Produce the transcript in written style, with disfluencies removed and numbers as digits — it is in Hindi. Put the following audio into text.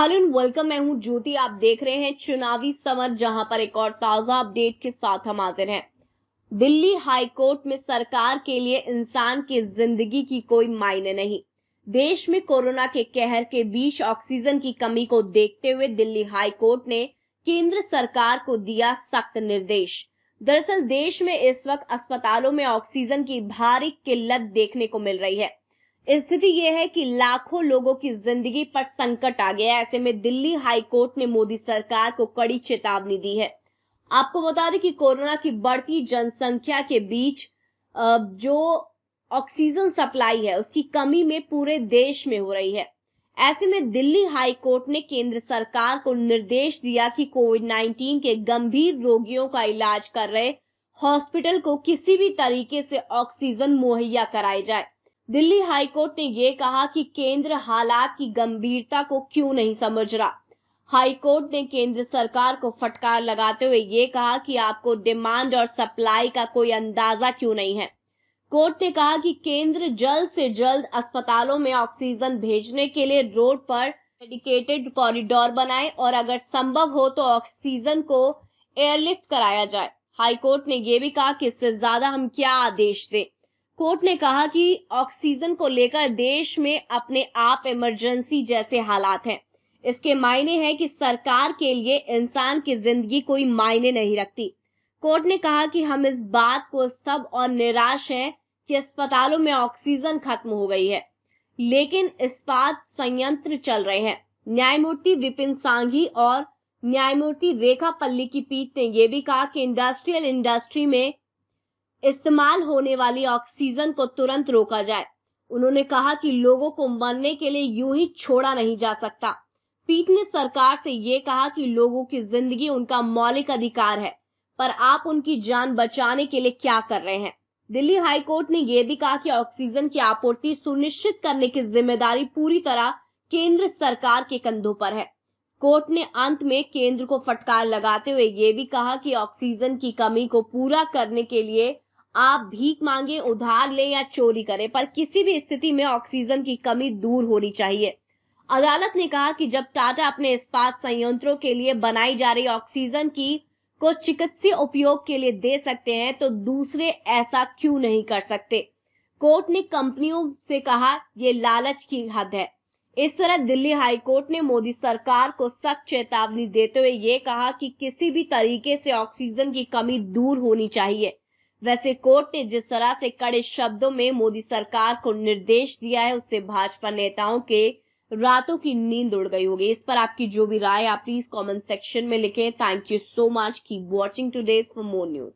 Hello and welcome. मैं हूं ज्योति। आप देख रहे हैं चुनावी समर, जहां पर एक और ताजा अपडेट के साथ हम हाजिर हैं। दिल्ली हाई कोर्ट में सरकार के लिए इंसान की जिंदगी की कोई मायने नहीं। देश में कोरोना के कहर के बीच ऑक्सीजन की कमी को देखते हुए दिल्ली हाई कोर्ट ने केंद्र सरकार को दिया सख्त निर्देश। दरअसल देश में इस वक्त अस्पतालों में ऑक्सीजन की भारी किल्लत देखने को मिल रही है। स्थिति यह है कि लाखों लोगों की जिंदगी पर संकट आ गया है। ऐसे में दिल्ली हाई कोर्ट ने मोदी सरकार को कड़ी चेतावनी दी है। आपको बता दें कि कोरोना की बढ़ती जनसंख्या के बीच जो ऑक्सीजन सप्लाई है उसकी कमी में पूरे देश में हो रही है। ऐसे में दिल्ली हाई कोर्ट ने केंद्र सरकार को निर्देश दिया कि कोविड-19 के गंभीर रोगियों का इलाज कर रहे हॉस्पिटल को किसी भी तरीके से ऑक्सीजन मुहैया कराई जाए। दिल्ली हाई कोर्ट ने यह कहा कि केंद्र हालात की गंभीरता को क्यों नहीं समझ रहा। हाई कोर्ट ने केंद्र सरकार को फटकार लगाते हुए ये कहा कि आपको डिमांड और सप्लाई का कोई अंदाजा क्यों नहीं है। कोर्ट ने कहा कि केंद्र जल्द से जल्द अस्पतालों में ऑक्सीजन भेजने के लिए रोड पर डेडिकेटेड कॉरिडोर बनाए और अगर संभव हो तो ऑक्सीजन को एयरलिफ्ट कराया जाए। हाई कोर्ट ने यह भी कहा कि इससे ज्यादा हम क्या आदेश दें। कोर्ट ने कहा कि ऑक्सीजन को लेकर देश में अपने आप इमरजेंसी जैसे हालात हैं। इसके मायने है कि सरकार के लिए इंसान की जिंदगी कोई मायने नहीं रखती। कोर्ट ने कहा कि हम इस बात को स्तब्ध और निराश हैं कि अस्पतालों में ऑक्सीजन खत्म हो गई है, लेकिन इस्पात संयंत्र चल रहे हैं। न्यायमूर्ति विपिन सांघी और न्यायमूर्ति रेखा पल्ली की पीठ ने यह भी कहा कि इंडस्ट्री में इस्तेमाल होने वाली ऑक्सीजन को तुरंत रोका जाए। उन्होंने कहा कि लोगों को मरने के लिए यूं ही छोड़ा नहीं जा सकता। पीठ ने सरकार से यह कहा कि लोगों की जिंदगी उनका मौलिक अधिकार है, पर आप उनकी जान बचाने के लिए क्या कर रहे हैं। दिल्ली हाई कोर्ट ने यह भी कहा कि ऑक्सीजन की आपूर्ति सुनिश्चित करने की जिम्मेदारी पूरी तरह केंद्र सरकार के कंधों पर है। कोर्ट ने अंत में केंद्र को फटकार लगाते हुए यह भी कहा कि ऑक्सीजन की कमी को पूरा करने के लिए आप भीख मांगे, उधार ले या चोरी करें, पर किसी भी स्थिति में ऑक्सीजन की कमी दूर होनी चाहिए। अदालत ने कहा कि जब टाटा अपने इस्पात संयंत्रों के लिए बनाई जा रही ऑक्सीजन को चिकित्सीय उपयोग के लिए दे सकते हैं तो दूसरे ऐसा क्यों नहीं कर सकते। कोर्ट ने कंपनियों से कहा यह लालच की हद है। इस तरह दिल्ली हाई कोर्ट ने मोदी सरकार को सख्त चेतावनी देते हुए यह कहा कि किसी भी तरीके से ऑक्सीजन की कमी दूर होनी चाहिए। वैसे कोर्ट ने जिस तरह से कड़े शब्दों में मोदी सरकार को निर्देश दिया है, उससे भाजपा नेताओं के रातों की नींद उड़ गई होगी। इस पर आपकी जो भी राय आप प्लीज कमेंट सेक्शन में लिखें। Thank you so much. Keep watching today's for more news.